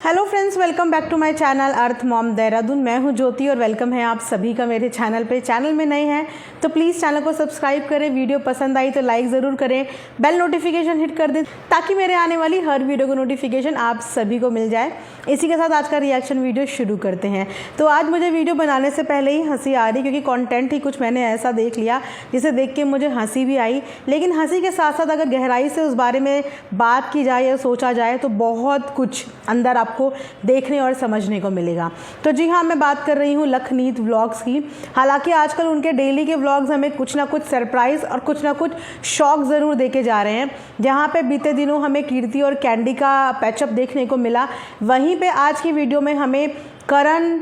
Hello friends, welcome back to my channel Earth Mom Dehradun. मैं हूं ज्योति और वेलकम है आप सभी का मेरे चैनल पे। चैनल में नए हैं तो प्लीज़ चैनल को सब्सक्राइब करें, वीडियो पसंद आई तो लाइक ज़रूर करें, बेल नोटिफिकेशन हिट कर दें ताकि मेरे आने वाली हर वीडियो को नोटिफिकेशन आप सभी को मिल जाए। इसी के साथ आज का रिएक्शन वीडियो शुरू करते हैं। तो आज मुझे वीडियो बनाने से पहले ही हंसी आ रही, क्योंकि कॉन्टेंट ही कुछ मैंने ऐसा देख लिया जिसे देख के मुझे हंसी भी आई। लेकिन हंसी के साथ साथ अगर गहराई से उस बारे में बात की जाए या सोचा जाए तो बहुत कुछ अंदर आपको देखने और समझने को मिलेगा। तो जी हाँ, मैं बात कर रही हूँ लखनीत व्लॉग्स की। हालांकि आजकल उनके डेली के व्लॉग्स हमें कुछ ना कुछ सरप्राइज़ और कुछ ना कुछ शॉक ज़रूर देके जा रहे हैं। जहाँ पे बीते दिनों हमें कीर्ति और कैंडी का पैचअप देखने को मिला, वहीं पे आज की वीडियो में हमें करण,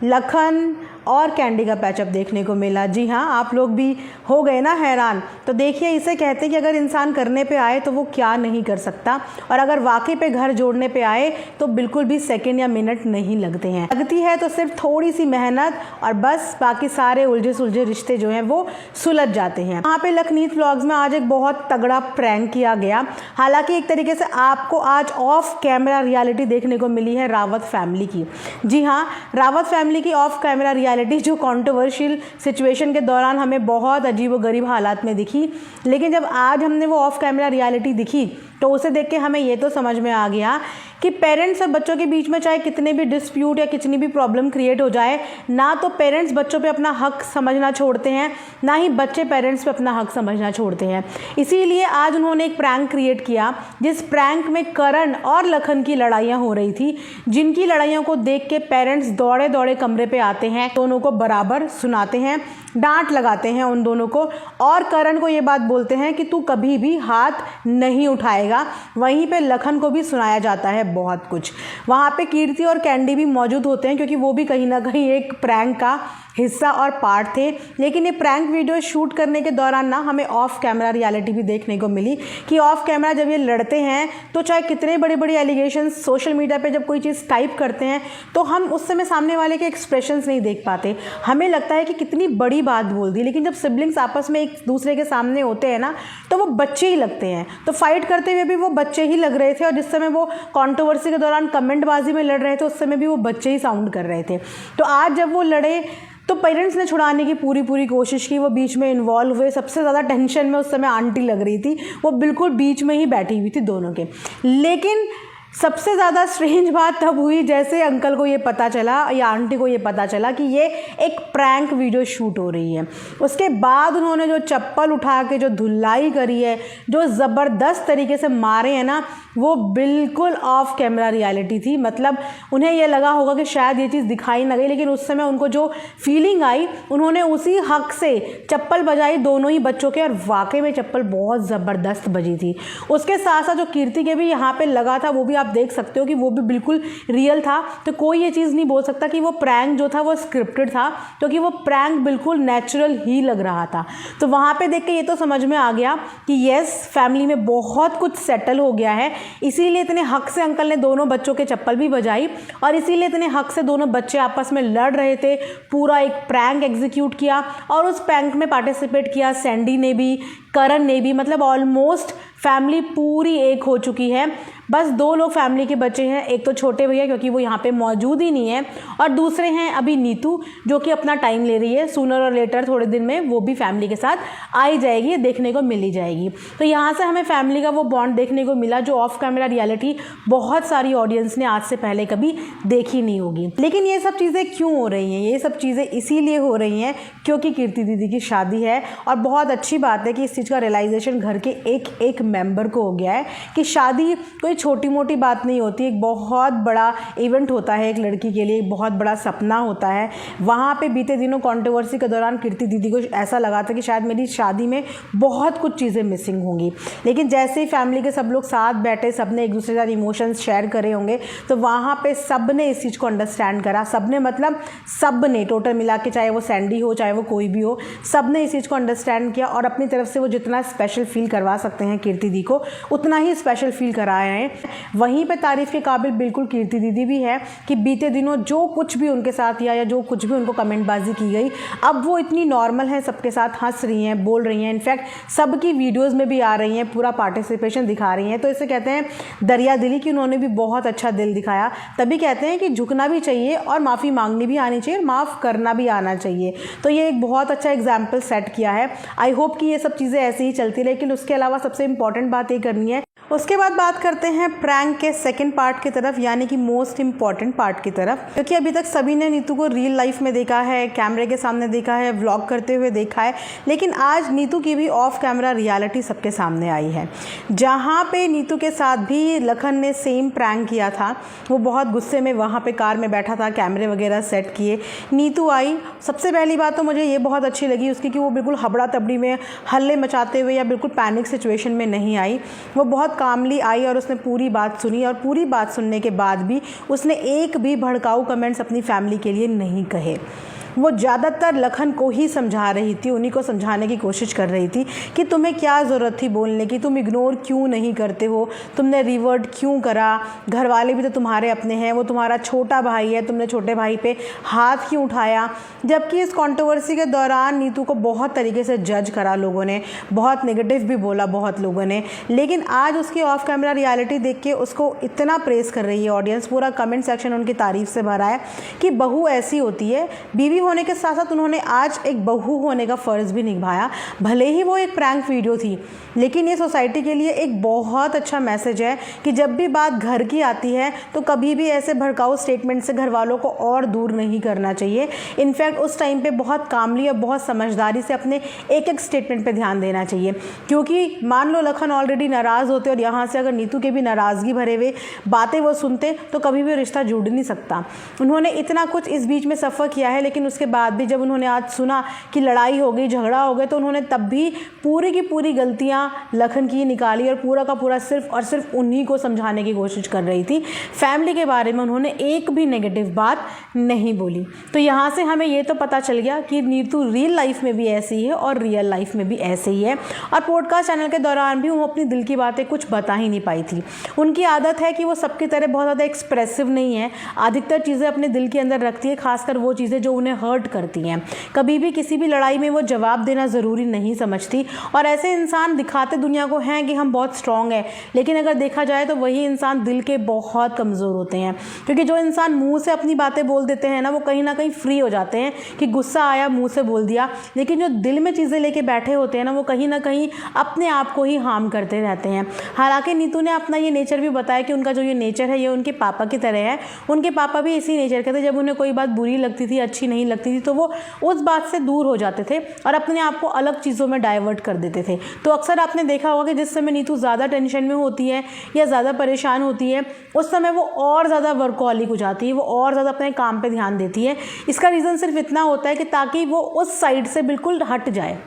लखन और कैंडी का पैचअप देखने को मिला। जी हाँ, आप लोग भी हो गए ना हैरान। तो देखिए, इसे कहते हैं कि अगर इंसान करने पे आए तो वो क्या नहीं कर सकता, और अगर वाकई पे घर जोड़ने पे आए तो बिल्कुल भी सेकंड या मिनट नहीं लगते हैं। लगती है तो सिर्फ थोड़ी सी मेहनत और बस बाकी सारे उलझे सुलझे रिश्ते जो हैं वो सुलझ जाते हैं। यहाँ पे लखनीत व्लॉग्स में आज एक बहुत तगड़ा प्रैंक किया गया। हालांकि एक तरीके से आपको आज ऑफ कैमरा रियलिटी देखने को मिली है रावत फैमिली की। जी हाँ, रावत फैमिली की ऑफ कैमरा रियलिटी जो कंट्रोवर्शियल सिचुएशन के दौरान हमें बहुत अजीबोगरीब हालात में दिखी, लेकिन जब आज हमने वो ऑफ कैमरा रियलिटी दिखी तो उसे देख के हमें ये तो समझ में आ गया कि पेरेंट्स और बच्चों के बीच में चाहे कितने भी डिस्प्यूट या कितनी भी प्रॉब्लम क्रिएट हो जाए, ना तो पेरेंट्स बच्चों पे अपना हक समझना छोड़ते हैं, ना ही बच्चे पेरेंट्स पे अपना हक समझना छोड़ते हैं। इसीलिए आज उन्होंने एक प्रैंक क्रिएट किया, जिस प्रैंक में करण और लखन की लड़ाइयाँ हो रही थी, जिनकी लड़ाइयों को देख के पेरेंट्स दौड़े दौड़े कमरे पे आते हैं, दोनों को बराबर सुनाते हैं, डांट लगाते हैं उन दोनों को, और करण को ये बात बोलते हैं कि तू कभी भी हाथ नहीं उठाएगा। वहीं पे लखन को भी सुनाया जाता है बहुत कुछ। वहाँ पे कीर्ति और कैंडी भी मौजूद होते हैं, क्योंकि वो भी कहीं ना कहीं एक प्रैंक का हिस्सा और पार्ट थे। लेकिन ये प्रैंक वीडियो शूट करने के दौरान ना हमें ऑफ कैमरा रियलिटी भी देखने को मिली कि ऑफ कैमरा जब ये लड़ते हैं तो चाहे कितने बड़ी बड़ी एलिगेशंस सोशल मीडिया पे जब कोई चीज़ टाइप करते हैं तो हम उस समय सामने वाले के एक्सप्रेशंस नहीं देख पाते। हमें लगता है कि कितनी बड़ी बात बोल दी, लेकिन जब सिबलिंग्स आपस में एक दूसरे के सामने होते हैं ना तो वो बच्चे ही लगते हैं। तो फाइट करते हुए भी वो बच्चे ही लग रहे थे, और जिस समय वो कॉन्ट्रोवर्सी के दौरान कमेंटबाजी में लड़ रहे थे उस समय भी वो बच्चे ही साउंड कर रहे थे। तो आज जब वो लड़े तो पेरेंट्स ने छुड़ाने की पूरी कोशिश की, वो बीच में इन्वॉल्व हुए। सबसे ज़्यादा टेंशन में उस समय आंटी लग रही थी, वो बिल्कुल बीच में ही बैठी हुई थी दोनों के। लेकिन सबसे ज़्यादा स्ट्रेंज बात तब हुई जैसे अंकल को ये पता चला या आंटी को ये पता चला कि ये एक प्रैंक वीडियो शूट हो रही है। उसके बाद उन्होंने जो चप्पल उठा के जो धुलाई करी है, जो ज़बरदस्त तरीके से मारे हैं ना, वो बिल्कुल ऑफ कैमरा रियलिटी थी। मतलब उन्हें ये लगा होगा कि शायद ये चीज़ दिखाई ना गई, लेकिन उस समय उनको जो फीलिंग आई उन्होंने उसी हक से चप्पल बजाई दोनों ही बच्चों के, और वाकई में चप्पल बहुत ज़बरदस्त बजी थी। उसके साथ साथ जो कीर्ति के भी यहाँ पे लगा था वो भी आप देख सकते हो कि वो भी बिल्कुल रियल था। तो कोई ये चीज़ नहीं बोल सकता कि वो प्रैंक जो था वो स्क्रिप्टेड था, क्योंकि वो प्रैंक बिल्कुल नेचुरल ही लग रहा था। तो वहाँ पे देख के ये तो समझ में आ गया कि येस, फैमिली में बहुत कुछ सेटल हो गया है। इसीलिए इतने हक से अंकल ने दोनों बच्चों के चप्पल भी बजाई, और इसीलिए इतने हक से दोनों बच्चे आपस में लड़ रहे थे। पूरा एक प्रैंक एग्जीक्यूट किया, और उस प्रैंक में पार्टिसिपेट किया सैंडी ने भी, करण ने भी। मतलब ऑलमोस्ट फैमिली पूरी एक हो चुकी है। बस दो लोग फैमिली के बच्चे हैं, एक तो छोटे भैया क्योंकि वो यहाँ पे मौजूद ही नहीं है, और दूसरे हैं अभी नीतू जो कि अपना टाइम ले रही है। सूनर और लेटर थोड़े दिन में वो भी फैमिली के साथ आई जाएगी, देखने को मिली जाएगी। तो यहाँ से हमें फैमिली का वो बॉन्ड देखने को मिला जो ऑफ कैमरा रियलिटी बहुत सारी ऑडियंस ने आज से पहले कभी देखी नहीं होगी। लेकिन ये सब चीज़ें क्यों हो रही हैं? ये सब चीज़ें इसीलिए हो रही हैं क्योंकि कीर्ति दीदी की शादी है, और बहुत अच्छी बात है कि इस चीज़ का रियलाइजेशन घर के एक एक मेंबर को हो गया है कि शादी कोई छोटी मोटी बात नहीं होती, एक बहुत बड़ा इवेंट होता है एक लड़की के लिए, एक बहुत बड़ा सपना होता है। वहाँ पे बीते दिनों कंट्रोवर्सी के दौरान कीर्ति दीदी को ऐसा लगा था कि शायद मेरी शादी में बहुत कुछ चीज़ें मिसिंग होंगी, लेकिन जैसे ही फैमिली के सब लोग साथ बैठे, सब ने एक दूसरे के साथ इमोशंस शेयर करे होंगे, तो वहाँ पे सब ने इस चीज़ को अंडरस्टैंड करा। सब ने मतलब सब ने टोटल मिला के, चाहे वो सैंडी हो चाहे वो कोई भी हो, सब ने इस चीज़ को अंडरस्टैंड किया, और अपनी तरफ से वो जितना स्पेशल फील करवा सकते हैं कीर्ति दी को उतना ही स्पेशल फील कराए हैं। हैं। वहीं पे तारीफ़ के काबिल बिल्कुल कीर्ति दीदी भी है कि बीते दिनों जो कुछ भी उनके साथ या जो कुछ भी उनको कमेंटबाजी की गई, अब वो इतनी नॉर्मल है, सबके साथ हंस रही हैं, बोल रही हैं, इनफैक्ट सबकी वीडियोज़ में भी आ रही हैं, पूरा पार्टिसिपेशन दिखा रही हैं। तो इसे कहते हैं दरिया दिली कि उन्होंने भी बहुत अच्छा दिल दिखाया। तभी कहते हैं कि झुकना भी चाहिए और माफ़ी मांगनी भी आनी चाहिए और माफ़ करना भी आना चाहिए। तो ये एक बहुत अच्छा एग्जाम्पल सेट किया है। आई होप कि ये सब चीज़ें ऐसे ही चलती, लेकिन उसके अलावा सबसे इंपॉर्टेंट बात ये करनी है। उसके बाद बात करते हैं प्रैंक के सेकंड पार्ट की तरफ, यानी कि मोस्ट इम्पॉर्टेंट पार्ट की तरफ, क्योंकि अभी तक सभी ने नीतू को रियल लाइफ में देखा है, कैमरे के सामने देखा है, व्लॉग करते हुए देखा है, लेकिन आज नीतू की भी ऑफ कैमरा रियलिटी सबके सामने आई है, जहाँ पे नीतू के साथ भी लखन ने सेम प्रैंक किया था। वो बहुत गुस्से में वहाँ पे कार में बैठा था, कैमरे वगैरह सेट किए, नीतू आई। सबसे पहली बात तो मुझे ये बहुत अच्छी लगी उसकी कि वो बिल्कुल हबड़ा तबड़ी में हल्ले मचाते हुए या बिल्कुल पैनिक सिचुएशन में नहीं आई। वो बहुत कामली आई और उसने पूरी बात सुनी, और पूरी बात सुनने के बाद भी उसने एक भी भड़काऊ कमेंट्स अपनी फैमिली के लिए नहीं कहे। वो ज़्यादातर लखन को ही समझा रही थी, उन्हीं को समझाने की कोशिश कर रही थी कि तुम्हें क्या ज़रूरत थी बोलने की, तुम इग्नोर क्यों नहीं करते हो, तुमने रिवर्ट क्यों करा, घर वाले भी तो तुम्हारे अपने हैं, वो तुम्हारा छोटा भाई है, तुमने छोटे भाई पे हाथ क्यों उठाया। जबकि इस कंट्रोवर्सी के दौरान नीतू को बहुत तरीके से जज करा लोगों ने, बहुत नेगेटिव भी बोला बहुत लोगों ने, लेकिन आज उसकी ऑफ कैमरा रियलिटी देख के उसको इतना प्रेस कर रही है ऑडियंस, पूरा कमेंट सेक्शन उनकी तारीफ़ से भरा है कि बहू ऐसी होती है। बीवी होने के साथ साथ उन्होंने आज एक बहू होने का फ़र्ज़ भी निभाया, भले ही वो एक प्रैंक वीडियो थी, लेकिन ये सोसाइटी के लिए एक बहुत अच्छा मैसेज है कि जब भी बात घर की आती है तो कभी भी ऐसे भड़काऊ स्टेटमेंट से घर वालों को और दूर नहीं करना चाहिए। इनफैक्ट उस टाइम पे बहुत कामली और बहुत समझदारी से अपने एक एक स्टेटमेंट पे ध्यान देना चाहिए, क्योंकि मान लो लखन ऑलरेडी नाराज़ होते और यहाँ से अगर नीतू के भी नाराज़गी भरे हुए बातें वो सुनते तो कभी भी रिश्ता जुड़ नहीं सकता। उन्होंने इतना कुछ इस बीच में सफ़र किया है, लेकिन उसके बाद भी जब उन्होंने आज सुना कि लड़ाई हो गई, झगड़ा हो गया, तो उन्होंने तब भी पूरी की पूरी गलतियां लखन की निकाली और पूरा का पूरा सिर्फ और सिर्फ उन्हीं को समझाने की कोशिश कर रही थी। फैमिली के बारे में उन्होंने एक भी नेगेटिव बात नहीं बोली। तो यहाँ से हमें ये तो पता चल गया कि नीतू रियल लाइफ में भी ऐसी है और रियल लाइफ में भी ऐसे ही है। और पॉडकास्ट चैनल के दौरान भी वो अपनी दिल की बातें कुछ बता ही नहीं पाई थी। उनकी आदत है कि वो सबकी तरह बहुत ज़्यादा एक्सप्रेसिव नहीं है, अधिकतर चीज़ें अपने दिल के अंदर रखती है, खासकर वो चीज़ें जो उन्हें हर्ट करती हैं। कभी भी किसी भी लड़ाई में वो जवाब देना ज़रूरी नहीं समझती, और ऐसे इंसान दिखाते दुनिया को हैं कि हम बहुत स्ट्रॉन्ग हैं, लेकिन अगर देखा जाए तो वही इंसान दिल के बहुत कमज़ोर होते हैं। क्योंकि जो इंसान मुंह से अपनी बातें बोल देते हैं ना, वो कहीं ना कहीं फ्री हो जाते हैं कि गुस्सा आया मुंह से बोल दिया, लेकिन जो दिल में चीज़ें लेके बैठे होते हैं ना, वो कहीं ना कहीं अपने आप को ही हार्म करते रहते हैं। हालांकि नीतू ने अपना ये नेचर भी बताया कि उनका जो ये नेचर है ये उनके पापा की तरह है। उनके पापा भी इसी नेचर के थे, जब उन्हें कोई बात बुरी लगती थी, अच्छी नहीं लगती थी, तो वो उस बात से दूर हो जाते थे और अपने आप को अलग चीज़ों में डाइवर्ट कर देते थे। तो अक्सर आपने देखा होगा कि जिस समय नीतू ज़्यादा टेंशन में होती है या ज़्यादा परेशान होती है, उस समय वो और ज़्यादा वर्कहॉलिक हो जाती है, वो और ज़्यादा अपने काम पे ध्यान देती है। इसका रीज़न सिर्फ इतना होता है कि ताकि वो उस साइड से बिल्कुल हट जाए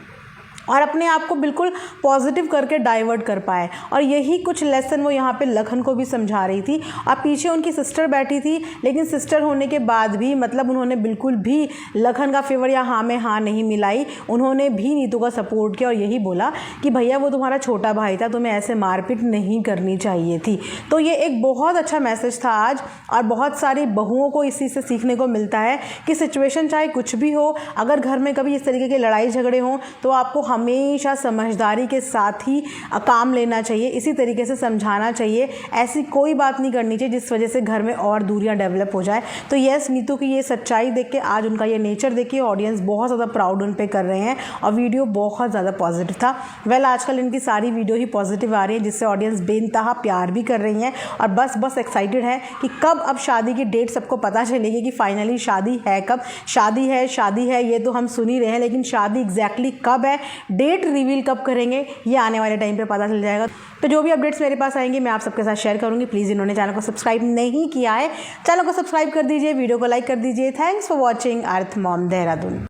और अपने आप को बिल्कुल पॉजिटिव करके डाइवर्ट कर पाए। और यही कुछ लेसन वो यहाँ पे लखन को भी समझा रही थी। और पीछे उनकी सिस्टर बैठी थी, लेकिन सिस्टर होने के बाद भी मतलब उन्होंने बिल्कुल भी लखन का फेवर या हाँ में हाँ नहीं मिलाई। उन्होंने भी नीतू का सपोर्ट किया और यही बोला कि भैया वो तुम्हारा छोटा भाई था, तुम्हें ऐसे मारपीट नहीं करनी चाहिए थी। तो ये एक बहुत अच्छा मैसेज था आज, और बहुत सारी बहुओं को इसी से सीखने को मिलता है कि सिचुएशन चाहे कुछ भी हो, अगर घर में कभी इस तरीके के लड़ाई झगड़े हों तो आपको हमेशा समझदारी के साथ ही काम लेना चाहिए, इसी तरीके से समझाना चाहिए। ऐसी कोई बात नहीं करनी चाहिए जिस वजह से घर में और दूरियां डेवलप हो जाए। तो यस, नीतू की ये सच्चाई देख के, आज उनका ये नेचर देख के ऑडियंस बहुत ज़्यादा प्राउड उन पे कर रहे हैं और वीडियो बहुत ज़्यादा पॉजिटिव था। वेल, आजकल इनकी सारी वीडियो ही पॉजिटिव आ रही है, जिससे ऑडियंस बेनतहा प्यार भी कर रही हैं और बस एक्साइटेड है कि कब अब शादी की डेट सबको पता चलेगी कि फाइनली शादी है कब। शादी है ये तो हम सुन ही रहे हैं, लेकिन शादी एग्जैक्टली कब है, डेट रिवील कब करेंगे, ये आने वाले टाइम पे पता चल जाएगा। तो जो भी अपडेट्स मेरे पास आएंगे मैं आप सबके साथ शेयर करूंगी। प्लीज़ इन्होंने चैनल को सब्सक्राइब नहीं किया है, चैनल को सब्सक्राइब कर दीजिए, वीडियो को लाइक कर दीजिए। Thanks for watching earth Mom Dehradun.